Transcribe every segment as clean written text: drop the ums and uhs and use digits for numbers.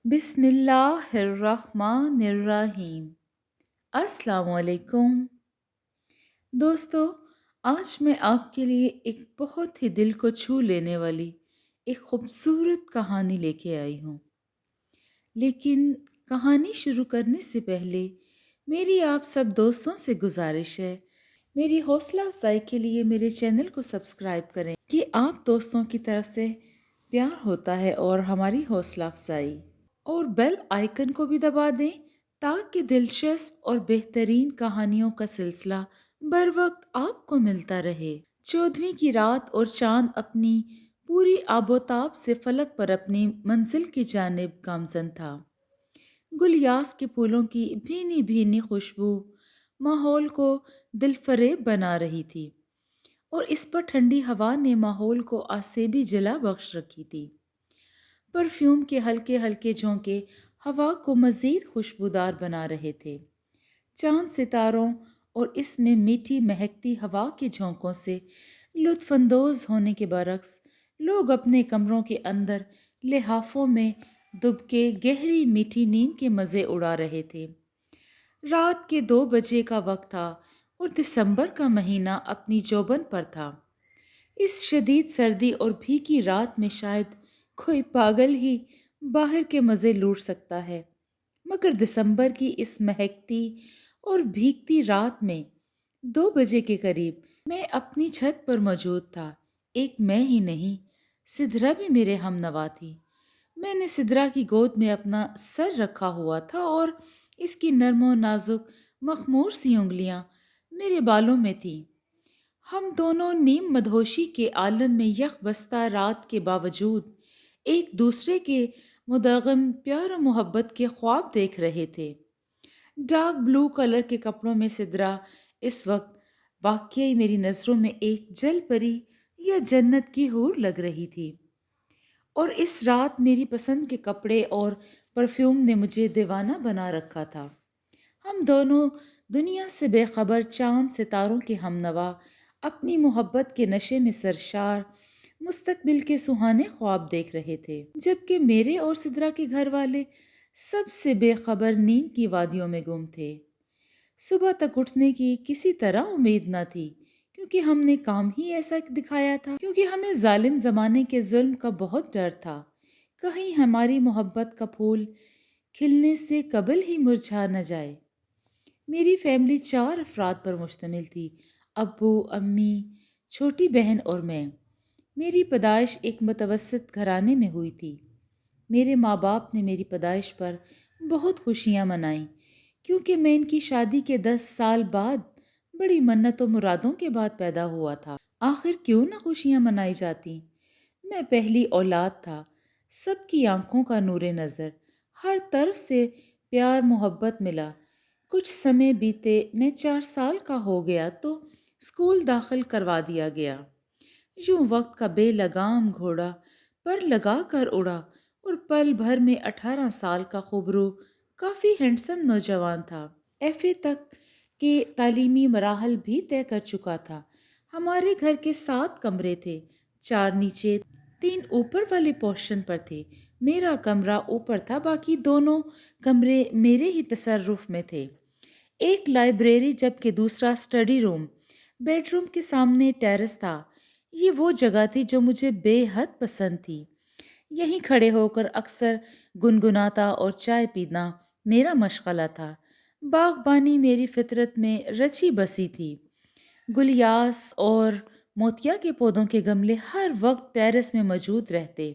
بسم اللہ الرحمن الرحیم۔ السلام علیکم دوستو، آج میں آپ کے لیے ایک بہت ہی دل کو چھو لینے والی ایک خوبصورت کہانی لے کے آئی ہوں۔ لیکن کہانی شروع کرنے سے پہلے میری آپ سب دوستوں سے گزارش ہے، میری حوصلہ افزائی کے لیے میرے چینل کو سبسکرائب کریں کہ آپ دوستوں کی طرف سے پیار ہوتا ہے اور ہماری حوصلہ افزائی، اور بیل آئیکن کو بھی دبا دیں تاکہ دلچسپ اور بہترین کہانیوں کا سلسلہ بر وقت آپ کو ملتا رہے۔ 14ویں کی رات اور چاند اپنی پوری آب و تاب سے فلک پر اپنی منزل کی جانب گامزن تھا۔ گلیاس کے پھولوں کی بھینی بھینی خوشبو ماحول کو دل فریب بنا رہی تھی، اور اس پر ٹھنڈی ہوا نے ماحول کو آسیبی جلا بخش رکھی تھی۔ پرفیوم کے ہلکے ہلکے جھونکے ہوا کو مزید خوشبودار بنا رہے تھے۔ چاند ستاروں اور اس میں میٹھی مہکتی ہوا کے جھونکوں سے لطف اندوز ہونے کے برعکس لوگ اپنے کمروں کے اندر لحافوں میں دب کے گہری میٹھی نیند کے مزے اڑا رہے تھے۔ رات کے 2 بجے کا وقت تھا اور دسمبر کا مہینہ اپنی جوبن پر تھا۔ اس شدید سردی اور بھیگی رات میں شاید کوئی پاگل ہی باہر کے مزے لوٹ سکتا ہے، مگر دسمبر کی اس مہکتی اور بھیگتی رات میں 2 بجے کے قریب میں اپنی چھت پر موجود تھا۔ ایک میں ہی نہیں، سدرا بھی میرے ہم نوا تھی۔ میں نے سدرا کی گود میں اپنا سر رکھا ہوا تھا اور اس کی نرم و نازک مخمور سی انگلیاں میرے بالوں میں تھیں۔ ہم دونوں نیم مدہوشی کے عالم میں یک بستہ رات کے باوجود ایک دوسرے کے مدغم پیار و محبت کے خواب دیکھ رہے تھے۔ ڈارک بلو کلر کے کپڑوں میں سدرا اس وقت واقعی میری نظروں میں ایک جل پری یا جنت کی حور لگ رہی تھی، اور اس رات میری پسند کے کپڑے اور پرفیوم نے مجھے دیوانہ بنا رکھا تھا۔ ہم دونوں دنیا سے بے خبر چاند ستاروں کے ہم نوا، اپنی محبت کے نشے میں سرشار، مستقبل کے سہانے خواب دیکھ رہے تھے، جبکہ میرے اور سدرا کے گھر والے سب سے بے خبر نیند کی وادیوں میں گم تھے۔ صبح تک اٹھنے کی کسی طرح امید نہ تھی، کیونکہ ہم نے کام ہی ایسا دکھایا تھا، کیونکہ ہمیں ظالم زمانے کے ظلم کا بہت ڈر تھا، کہیں ہماری محبت کا پھول کھلنے سے قبل ہی مرجھا نہ جائے۔ میری فیملی 4 افراد پر مشتمل تھی: ابو، امی، چھوٹی بہن اور میں۔ میری پیدائش ایک متوسط گھرانے میں ہوئی تھی۔ میرے ماں باپ نے میری پیدائش پر بہت خوشیاں منائیں، کیونکہ میں ان کی شادی کے 10 سال بعد بڑی منت و مرادوں کے بعد پیدا ہوا تھا۔ آخر کیوں نہ خوشیاں منائی جاتی؟ میں پہلی اولاد تھا، سب کی آنکھوں کا نور نظر، ہر طرف سے پیار محبت ملا۔ کچھ سمے بیتے میں 4 سال کا ہو گیا تو اسکول داخل کروا دیا گیا۔ یوں وقت کا بے لگام گھوڑا پر لگا کر اڑا، اور پل بھر میں 18 سال کا خوبرو کافی ہینڈسم نوجوان تھا۔ ایف اے تک کے تعلیمی مراحل بھی طے کر چکا تھا۔ ہمارے گھر کے 7 کمرے تھے، 4 نیچے 3 اوپر والے پورشن پر تھے۔ میرا کمرہ اوپر تھا، باقی دونوں کمرے میرے ہی تصرف میں تھے۔ ایک لائبریری جبکہ دوسرا اسٹڈی روم۔ بیڈ روم کے سامنے ٹیرس تھا۔ یہ وہ جگہ تھی جو مجھے بے حد پسند تھی۔ یہیں کھڑے ہو کر اکثر گنگناتا اور چائے پینا میرا مشغلہ تھا۔ باغبانی میری فطرت میں رچی بسی تھی۔ گلیاس اور موتیا کے پودوں کے گملے ہر وقت ٹیرس میں موجود رہتے۔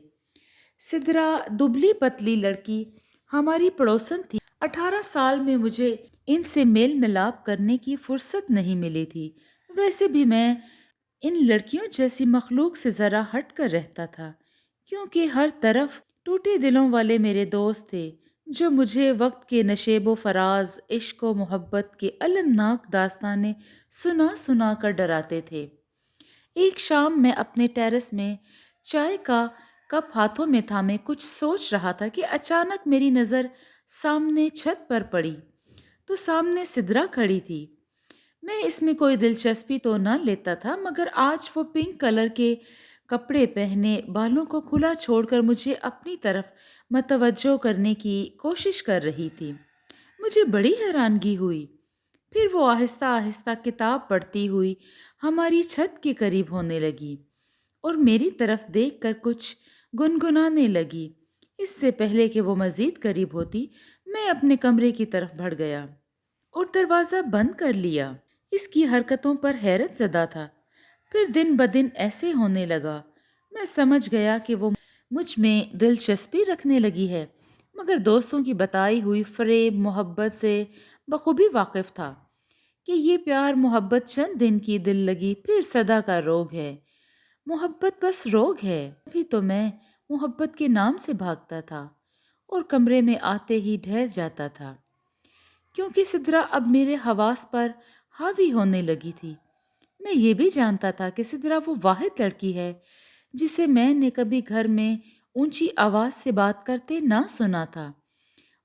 سدرا دبلی پتلی لڑکی ہماری پڑوسن تھی۔ 18 سال میں مجھے ان سے میل ملاپ کرنے کی فرصت نہیں ملی تھی۔ ویسے بھی میں ان لڑکیوں جیسی مخلوق سے ذرا ہٹ کر رہتا تھا، کیونکہ ہر طرف ٹوٹے دلوں والے میرے دوست تھے جو مجھے وقت کے نشیب و فراز، عشق و محبت کے المناک داستانیں سنا سنا کر ڈراتے تھے۔ ایک شام میں اپنے ٹیرس میں چائے کا کپ ہاتھوں میں تھامے کچھ سوچ رہا تھا کہ اچانک میری نظر سامنے چھت پر پڑی تو سامنے سدرا کھڑی تھی۔ میں اس میں کوئی دلچسپی تو نہ لیتا تھا، مگر آج وہ پنک کلر کے کپڑے پہنے بالوں کو کھلا چھوڑ کر مجھے اپنی طرف متوجہ کرنے کی کوشش کر رہی تھی۔ مجھے بڑی حیرانگی ہوئی۔ پھر وہ آہستہ آہستہ کتاب پڑھتی ہوئی ہماری چھت کے قریب ہونے لگی اور میری طرف دیکھ کر کچھ گنگنانے لگی۔ اس سے پہلے کہ وہ مزید قریب ہوتی، میں اپنے کمرے کی طرف بڑھ گیا اور دروازہ بند کر لیا۔ اس کی حرکتوں پر حیرت زدہ تھا۔ پھر دن بدن ایسے ہونے لگا۔ میں سمجھ گیا کہ وہ مجھ میں دلچسپی رکھنے لگی ہے، مگر دوستوں کی بتائی ہوئی فریب محبت سے بخوبی واقف تھا کہ یہ پیار محبت چند دن کی دل لگی پھر سدا کا روگ ہے۔ محبت بس روگ ہے۔ ابھی تو میں محبت کے نام سے بھاگتا تھا اور کمرے میں آتے ہی ڈھہ جاتا تھا، کیونکہ سدرا اب میرے حواس پر حاوی ہونے لگی تھی۔ میں یہ بھی جانتا تھا کہ سدرا وہ واحد لڑکی ہے جسے میں نے کبھی گھر میں اونچی آواز سے بات کرتے نہ سنا تھا۔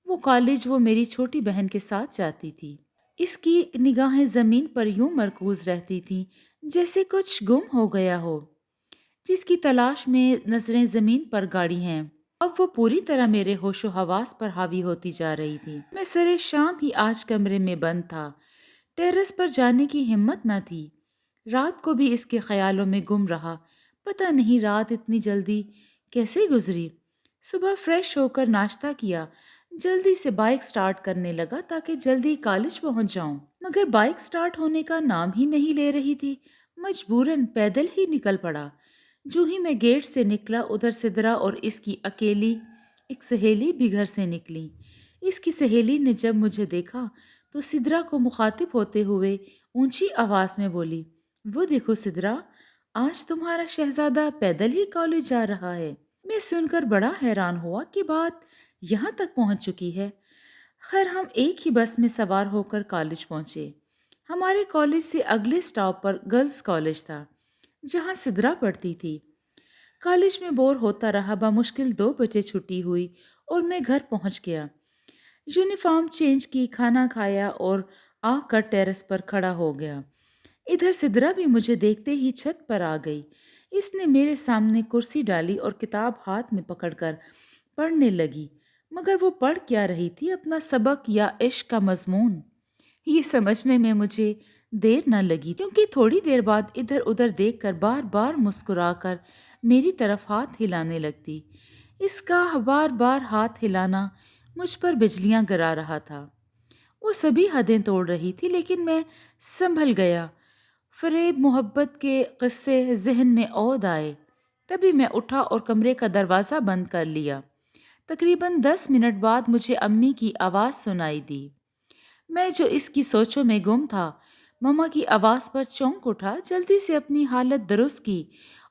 وہ کالج وہ میری چھوٹی بہن کے ساتھ جاتی تھی۔ اس کی نگاہیں زمین پر یوں مرکوز رہتی تھیں جیسے کچھ گم ہو گیا ہو، جس کی تلاش میں نظریں زمین پر گاڑی ہیں۔ اب وہ پوری طرح میرے ہوش و حواس پر حاوی ہوتی جا رہی تھی۔ میں سرے شام ہی آج کمرے میں بند تھا۔ ٹیرس پر جانے کی ہمت نہ تھی۔ رات کو بھی اس کے خیالوں میں گم رہا۔ پتہ نہیں رات اتنی جلدی کیسے گزری۔ صبح فریش ہو کر ناشتہ کیا، جلدی سے بائک سٹارٹ کرنے لگا تاکہ جلدی کالج پہنچ جاؤں، مگر بائک سٹارٹ ہونے کا نام ہی نہیں لے رہی تھی۔ مجبوراً پیدل ہی نکل پڑا۔ جو ہی میں گیٹ سے نکلا، ادھر سدرا اور اس کی اکیلی ایک سہیلی بھی گھر سے نکلی۔ اس کی سہیلی نے جب مجھے دیکھا تو سدرا کو مخاطب ہوتے ہوئے اونچی آواز میں بولی، وہ دیکھو سدرا، آج تمہارا شہزادہ پیدل ہی کالج جا رہا ہے۔ میں سن کر بڑا حیران ہوا کہ بات یہاں تک پہنچ چکی ہے۔ خیر ہم ایک ہی بس میں سوار ہو کر کالج پہنچے۔ ہمارے کالج سے اگلے سٹاپ پر گرلز کالج تھا جہاں سدرا پڑھتی تھی۔ کالج میں بور ہوتا رہا، بمشکل 2 بجے چھٹی ہوئی اور میں گھر پہنچ گیا۔ یونیفارم چینج کی، کھانا کھایا اور آ کر ٹیرس پر کھڑا ہو گیا۔ ادھر سدرا بھی مجھے دیکھتے ہی چھت پر آ گئی۔ اس نے میرے سامنے کرسی ڈالی اور کتاب ہاتھ میں پکڑ کر پڑھنے لگی، مگر وہ پڑھ کیا رہی تھی، اپنا سبق یا عشق کا مضمون؟ یہ سمجھنے میں مجھے دیر نہ لگی، کیونکہ تھوڑی دیر بعد ادھر ادھر دیکھ کر بار بار مسکرا کر میری طرف ہاتھ ہلانے لگتی۔ اس کا بار بار ہاتھ ہلانا مجھ پر بجلیاں گرا رہا تھا۔ وہ سبھی حدیں توڑ رہی تھی، لیکن میں سنبھل گیا۔ فریب محبت کے قصے ذہن میں عود آئے۔ تبھی میں اٹھا اور کمرے کا دروازہ بند کر لیا۔ تقریباً 10 منٹ بعد مجھے امی کی آواز سنائی دی۔ میں جو اس کی سوچوں میں گم تھا، مما کی آواز پر چونک اٹھا، جلدی سے اپنی حالت درست کی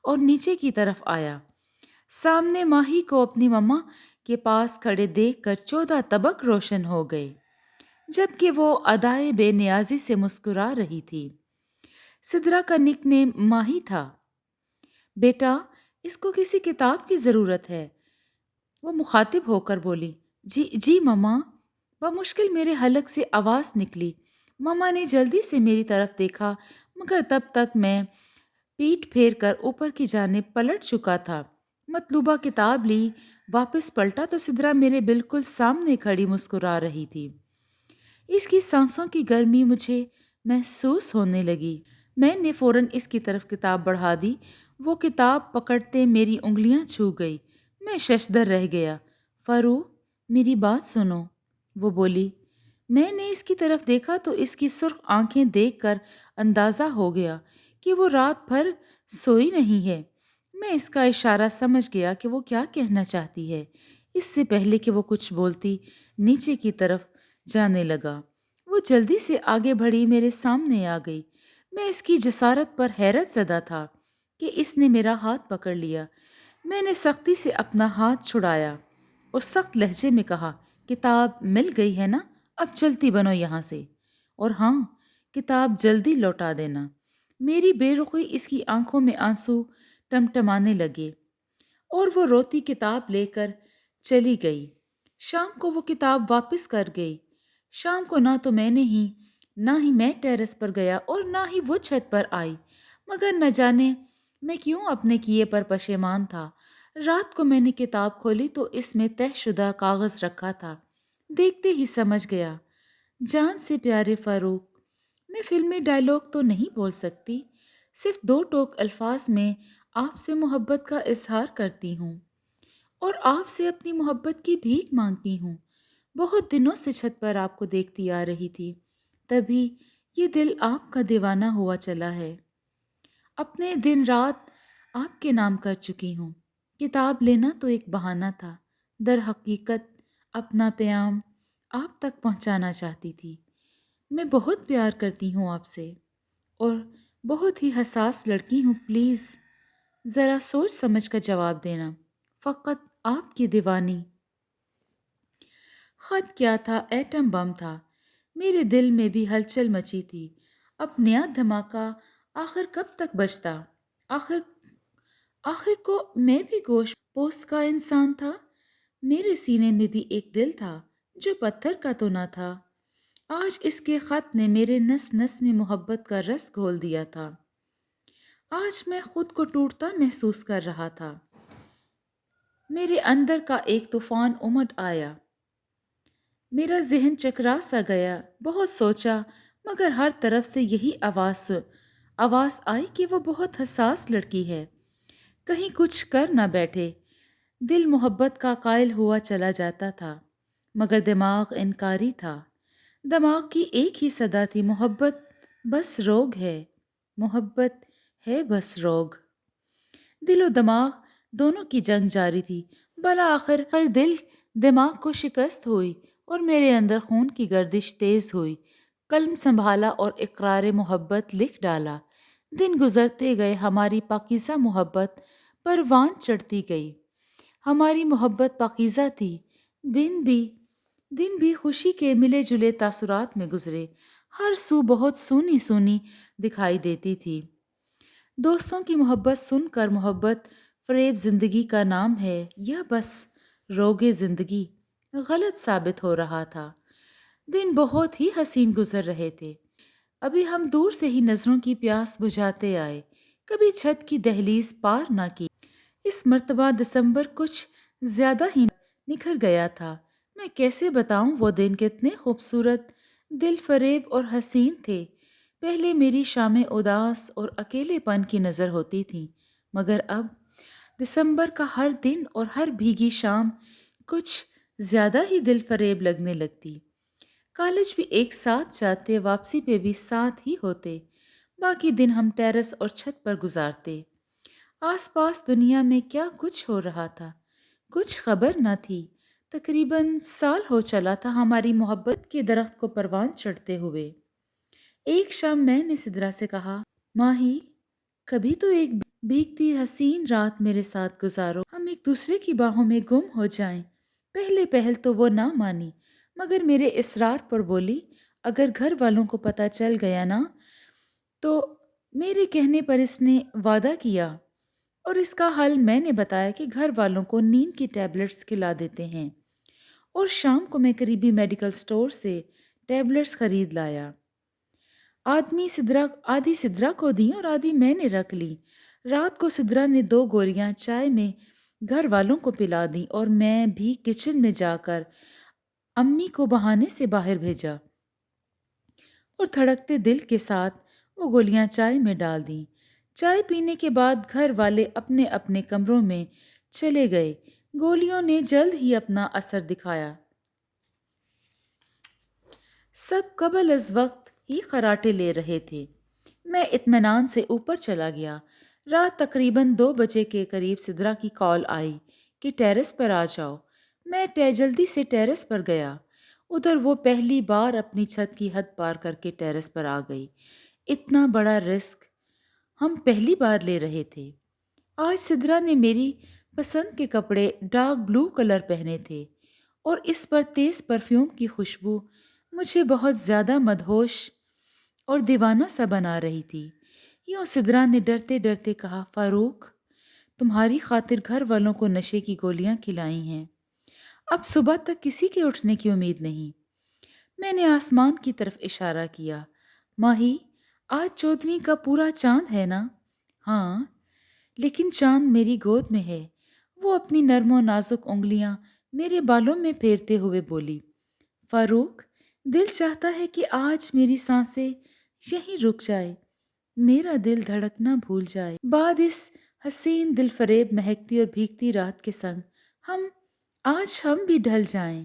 اور نیچے کی طرف آیا۔ سامنے ماہی کو اپنی مما کے پاس کھڑے دیکھ کر 14 طبق روشن ہو گئے، جبکہ وہ ادائے بے نیازی سے مسکرا رہی تھی۔ سدرا کا نک نیم ماہی تھا۔ بیٹا، اس کو کسی کتاب کی ضرورت ہے، وہ مخاطب ہو کر بولی۔ جی مما، بمشکل میرے حلق سے آواز نکلی۔ مما نے جلدی سے میری طرف دیکھا، مگر تب تک میں پیٹھ پھیر کر اوپر کی جانب پلٹ چکا تھا۔ مطلوبہ کتاب لی، واپس پلٹا تو سدرا میرے بالکل سامنے کھڑی مسکرا رہی تھی۔ اس کی سانسوں کی گرمی مجھے محسوس ہونے لگی۔ میں نے فوراً اس کی طرف کتاب بڑھا دی۔ وہ کتاب پکڑتے میری انگلیاں چھو گئی۔ میں ششدر رہ گیا۔ فارو، میری بات سنو، وہ بولی۔ میں نے اس کی طرف دیکھا تو اس کی سرخ آنکھیں دیکھ کر اندازہ ہو گیا کہ وہ رات بھر سوئی نہیں ہے۔ میں اس کا اشارہ سمجھ گیا کہ وہ کیا کہنا چاہتی ہے۔ اس سے پہلے کہ وہ کچھ بولتی، نیچے کی طرف جانے لگا۔ وہ جلدی سے آگے بڑھی، میرے سامنے آ گئی۔ میں اس کی جسارت پر حیرت زدہ تھا کہ اس نے میرا ہاتھ پکڑ لیا۔ میں نے سختی سے اپنا ہاتھ چھڑایا اور سخت لہجے میں کہا، کتاب مل گئی ہے نا؟ اب چلتی بنو یہاں سے، اور ہاں، کتاب جلدی لوٹا دینا۔ میری بے رخی اس کی آنکھوں میں آنسو ٹمٹمانے لگے اور وہ روتی کتاب لے کر چلی گئی۔ شام کو وہ کتاب واپس کر گئی۔ شام کو نہ ہی میں ٹیرس پر گیا اور نہ ہی وہ چھت پر آئی، مگر نہ جانے میں کیوں اپنے کیے پر پشیمان تھا۔ رات کو میں نے کتاب کھولی تو اس میں طے شدہ کاغذ رکھا تھا۔ دیکھتے ہی سمجھ گیا، جان سے پیارے فاروق، میں فلمی ڈائلاگ تو نہیں بول سکتی، صرف دو ٹوک الفاظ میں آپ سے محبت کا اظہار کرتی ہوں اور آپ سے اپنی محبت کی بھیک مانگتی ہوں۔ بہت دنوں سے چھت پر آپ کو دیکھتی آ رہی تھی، تبھی یہ دل آپ کا دیوانہ ہوا چلا ہے۔ اپنے دن رات آپ کے نام کر چکی ہوں۔ کتاب لینا تو ایک بہانہ تھا، در حقیقت اپنا پیام آپ تک پہنچانا چاہتی تھی۔ میں بہت پیار کرتی ہوں آپ سے اور بہت ہی حساس لڑکی ہوں، پلیز ذرا سوچ سمجھ کر جواب دینا، فقط آپ کی دیوانی۔ خط کیا تھا؟ ایٹم بم تھا۔ میرے دل میں بھی ہلچل مچی تھی۔ اب نیا دھماکہ آخر کب تک بجتا؟ آخر آخر کو میں بھی گوشت پوست کا انسان تھا۔ میرے سینے میں بھی ایک دل تھا جو پتھر کا تو نہ تھا۔ آج اس کے خط نے میرے نس نس میں محبت کا رس گھول دیا تھا۔ آج میں خود کو ٹوٹتا محسوس کر رہا تھا۔ میرے اندر کا ایک طوفان امڈ آیا۔ میرا ذہن چکرا سا گیا۔ بہت سوچا مگر ہر طرف سے یہی آواز آئی کہ وہ بہت حساس لڑکی ہے، کہیں کچھ کر نہ بیٹھے۔ دل محبت کا قائل ہوا چلا جاتا تھا مگر دماغ انکاری تھا۔ دماغ کی ایک ہی صدا تھی، محبت بس روگ ہے، محبت ہے بس روگ۔ دل و دماغ دونوں کی جنگ جاری تھی۔ بالآخر ہر دل دماغ کو شکست ہوئی اور میرے اندر خون کی گردش تیز ہوئی۔ قلم سنبھالا اور اقرار محبت لکھ ڈالا۔ دن گزرتے گئے، ہماری پاکیزہ محبت پروان چڑھتی گئی۔ ہماری محبت پاکیزہ تھی۔ دن بھی خوشی کے ملے جلے تاثرات میں گزرے۔ ہر سو بہت سونی سونی دکھائی دیتی تھی۔ دوستوں کی محبت سن کر محبت فریب زندگی کا نام ہے یا بس روگ زندگی غلط ثابت ہو رہا تھا۔ دن بہت ہی حسین گزر رہے تھے۔ ابھی ہم دور سے ہی نظروں کی پیاس بجھاتے آئے، کبھی چھت کی دہلیز پار نہ کی۔ اس مرتبہ دسمبر کچھ زیادہ ہی نکھر گیا تھا۔ میں کیسے بتاؤں وہ دن کتنے خوبصورت، دل فریب اور حسین تھے۔ پہلے میری شامیں اداس اور اکیلے پن کی نظر ہوتی تھیں مگر اب دسمبر کا ہر دن اور ہر بھیگی شام کچھ زیادہ ہی دل فریب لگنے لگتی۔ کالج بھی ایک ساتھ جاتے، واپسی پہ بھی ساتھ ہی ہوتے، باقی دن ہم ٹیرس اور چھت پر گزارتے۔ آس پاس دنیا میں کیا کچھ ہو رہا تھا کچھ خبر نہ تھی۔ تقریباً سال ہو چلا تھا ہماری محبت کے درخت کو پروان چڑھتے ہوئے۔ ایک شام میں نے سدرا سے کہا، ماہی کبھی تو ایک بھیگتی حسین رات میرے ساتھ گزارو، ہم ایک دوسرے کی باہوں میں گم ہو جائیں۔ پہل تو وہ نہ مانی مگر میرے اصرار پر بولی، اگر گھر والوں کو پتہ چل گیا نا تو۔ میرے کہنے پر اس نے وعدہ کیا اور اس کا حل میں نے بتایا کہ گھر والوں کو نیند کی ٹیبلٹس کھلا دیتے ہیں، اور شام کو میں قریبی میڈیکل سٹور سے ٹیبلٹس خرید لایا۔ آدھی سدرا کو دی اور آدھی میں نے رکھ لی۔ رات کو سدرا نے 2 گولیاں چائے میں گھر والوں کو پلا دی اور میں بھی کچن میں جا کر امی کو بہانے سے باہر بھیجا اور دھڑکتے دل کے ساتھ وہ گولیاں چائے میں ڈال دیں۔ چائے پینے کے بعد گھر والے اپنے اپنے کمروں میں چلے گئے۔ گولیوں نے جلد ہی اپنا اثر دکھایا۔ سب قبل از وقت ہی خراٹے لے رہے تھے۔ میں اطمینان سے اوپر چلا گیا۔ رات تقریباً 2 بجے کے قریب سدرا کی کال آئی کہ ٹیرس پر آ جاؤ۔ میں جلدی سے ٹیرس پر گیا۔ ادھر وہ پہلی بار اپنی چھت کی حد پار کر کے ٹیرس پر آ گئی۔ اتنا بڑا رسک ہم پہلی بار لے رہے تھے۔ آج سدرا نے میری پسند کے کپڑے ڈارک بلو کلر پہنے تھے اور اس پر تیز پرفیوم کی خوشبو مجھے بہت زیادہ مدہوش اور دیوانہ سا بنا رہی تھی۔ یوں سدرا نے ڈرتے ڈرتے کہا، فاروق تمہاری خاطر گھر والوں کو نشے کی گولیاں کھلائی ہیں، اب صبح تک کسی کے اٹھنے کی امید نہیں۔ میں نے آسمان کی طرف اشارہ کیا، ماہی آج 14ویں کا پورا چاند ہے نا؟ ہاں۔ لیکن چاند میری گود میں ہے۔ وہ اپنی نرم و نازک انگلیاں میرے بالوں میں پھیرتے ہوئے بولی، فاروق، دل چاہتا ہے کہ آج میری سانسیں یہیں رک جائے، میرا دل دھڑکنا بھول جائے۔ بعد اس حسین دل فریب مہکتی اور بھیگتی رات کے سنگ ہم ہم بھی ڈھل جائیں۔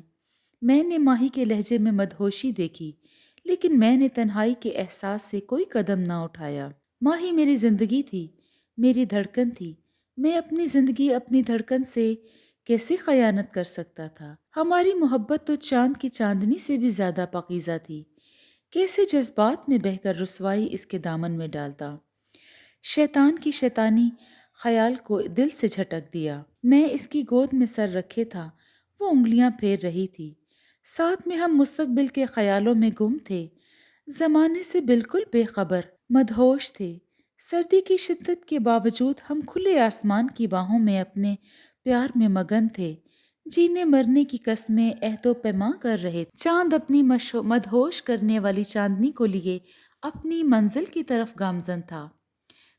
میں نے ماہی کے لہجے میں مدہوشی دیکھی، لیکن میں نے تنہائی کے احساس سے کوئی قدم نہ اٹھایا۔ ماہی میری زندگی تھی، میری دھڑکن تھی۔ میں اپنی زندگی اپنی دھڑکن سے کیسے خیانت کر سکتا تھا؟ ہماری محبت تو چاند کی چاندنی سے بھی زیادہ پاکیزہ تھی۔ کیسے جذبات میں بہہ کر رسوائی اس کے دامن میں ڈالتا۔ شیطان کی شیطانی خیال کو دل سے جھٹک دیا۔ میں اس کی گود میں سر رکھے تھا، وہ انگلیاں پھیر رہی تھی۔ ساتھ میں ہم مستقبل کے خیالوں میں گم تھے، زمانے سے بالکل بے خبر، مدہوش تھے۔ سردی کی شدت کے باوجود ہم کھلے آسمان کی باہوں میں اپنے پیار میں مگن تھے، جینے مرنے کی قسمیں عہد و پیماں کر رہے تھے۔ چاند اپنی مدہوش کرنے والی چاندنی کو لیے اپنی منزل کی طرف گامزن تھا۔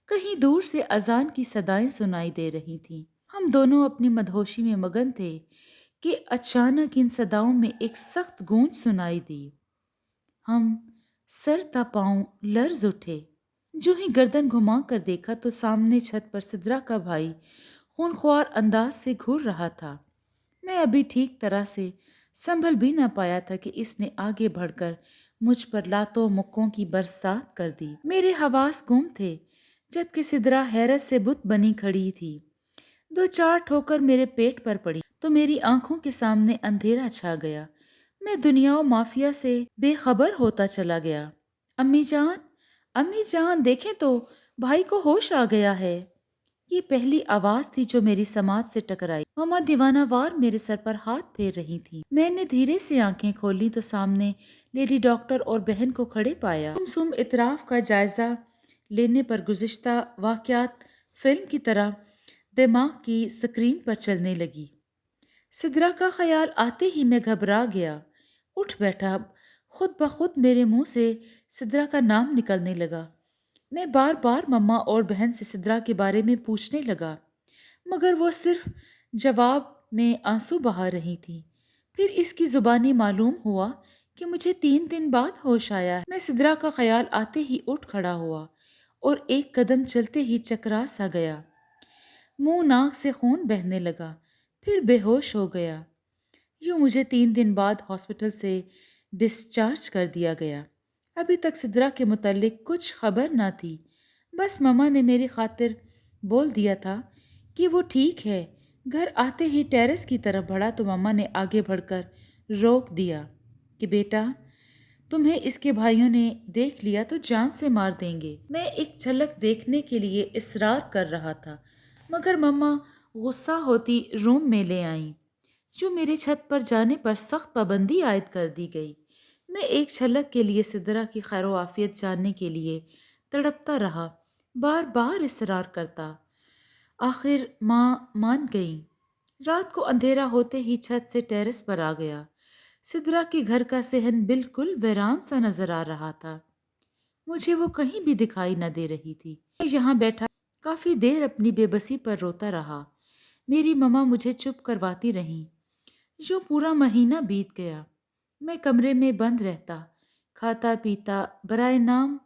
کہیں دور سے اذان کی صدائیں سنائی دے رہی تھیں۔ ہم دونوں اپنی مدہوشی میں مگن تھے کہ اچانک ان صداؤں میں ایک سخت گونج سنائی دی۔ ہم سر تا پاؤں لرز اٹھے۔ جو ہی گردن گھما کر دیکھا تو سامنے چھت پر سدرا کا بھائی خونخوار انداز سے گھور رہا تھا۔ میں ابھی ٹھیک طرح سے سنبھل بھی نہ پایا تھا کہ اس نے آگے بڑھ کر مجھ پر لاتوں مکوں کی برسات کر دی۔ میرے حواس گم تھے، جبکہ سدرا حیرت سے بت بنی کھڑی تھی۔ دو چار ٹھوکر میرے پیٹ پر پڑی تو میری آنکھوں کے سامنے اندھیرا چھا گیا۔ میں دنیا و مافیا سے بے خبر ہوتا چلا گیا۔ امی جان دیکھیں تو بھائی کو ہوش آ گیا ہے۔ یہ پہلی آواز تھی جو میری سماعت سے ٹکرائی۔ ماما دیوانہ وار میرے سر پر ہاتھ پھیر رہی تھی۔ میں نے دھیرے سے آنکھیں کھولی تو سامنے لیڈی ڈاکٹر اور بہن کو کھڑے پایا۔ سم اطراف کا جائزہ لینے پر گزشتہ واقعات فلم کی طرح دماغ کی سکرین پر چلنے لگی۔ سدرا کا خیال آتے ہی میں گھبرا گیا، اٹھ بیٹھا۔ خود بخود میرے منہ سے سدرا کا نام نکلنے لگا۔ میں بار بار مما اور بہن سے سدرا کے بارے میں پوچھنے لگا، مگر وہ صرف جواب میں آنسو بہا رہی تھی۔ پھر اس کی زبانی معلوم ہوا کہ مجھے 3 دن بعد ہوش آیا ہے۔ میں سدرا کا خیال آتے ہی اٹھ کھڑا ہوا اور ایک قدم چلتے ہی چکرا سا گیا۔ منہ ناک سے خون بہنے لگا، پھر بے ہوش ہو گیا۔ یوں مجھے 3 دن بعد ہاسپٹل سے ڈسچارج کر دیا گیا۔ ابھی تک سدرا کے متعلق کچھ خبر نہ تھی، بس مما نے میری خاطر بول دیا تھا کہ وہ ٹھیک ہے۔ گھر آتے ہی ٹیرس کی طرف بڑھا تو مما نے آگے بڑھ کر روک دیا کہ بیٹا، تمہیں اس کے بھائیوں نے دیکھ لیا تو جان سے مار دیں گے۔ میں ایک جھلک دیکھنے کے لیے اصرار کر رہا تھا، مگر مما غصہ ہوتی روم میں لے آئیں۔ جو میرے چھت پر جانے پر سخت پابندی عائد کر دی گئی۔ میں ایک جھلک کے لیے سدرا کی خیر و عافیت جاننے کے لیے تڑپتا رہا، بار بار اصرار کرتا۔ آخر ماں مان گئیں۔ رات کو اندھیرا ہوتے ہی چھت سے ٹیرس پر آ گیا۔ سدرا کے گھر کا صحن بالکل ویران سا نظر آ رہا تھا۔ مجھے وہ کہیں بھی دکھائی نہ دے رہی تھی۔ میں یہاں بیٹھا کافی دیر اپنی بے بسی پر روتا رہا۔ میری مما مجھے چپ کرواتی رہیں۔ یوں پورا مہینہ بیت گیا۔ میں کمرے میں بند رہتا، کھاتا پیتا، برائے نام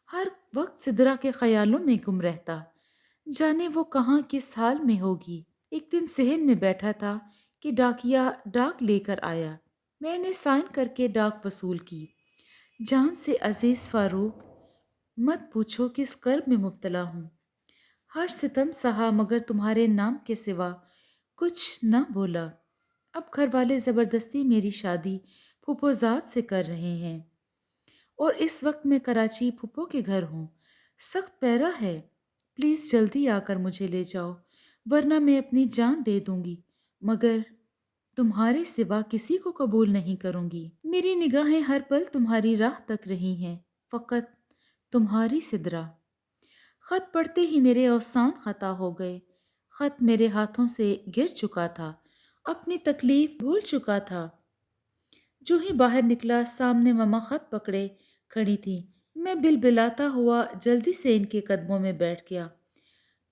ہر وقت سدرا کے خیالوں میں گم رہتا۔ جانے وہ کہاں کس حال میں ہوگی۔ ایک دن صحن میں بیٹھا تھا کہ ڈاکیا ڈاک لے کر آیا۔ میں نے سائن کر کے ڈاک وصول کی۔ جان سے عزیز فاروق، مت پوچھو کس کرب میں مبتلا ہوں۔ ہر ستم سہا مگر تمہارے نام کے سوا کچھ نہ بولا۔ اب گھر والے زبردستی میری شادی پھپھو زاد سے کر رہے ہیں اور اس وقت میں کراچی پھپھو کے گھر ہوں۔ سخت پیرا ہے، پلیز جلدی آ کر مجھے لے جاؤ، ورنہ میں اپنی جان دے دوں گی، مگر تمہارے سوا کسی کو قبول نہیں کروں گی۔ میری نگاہیں ہر پل تمہاری راہ تک رہی ہیں، فقط تمہاری سدرا۔ خط پڑھتے ہی میرے اوسان خطا ہو گئے۔ خط میرے ہاتھوں سے گر چکا تھا، اپنی تکلیف بھول چکا تھا۔ جو ہی باہر نکلا سامنے مما خط پکڑے کھڑی تھی۔ میں بلبلاتا ہوا جلدی سے ان کے قدموں میں بیٹھ گیا۔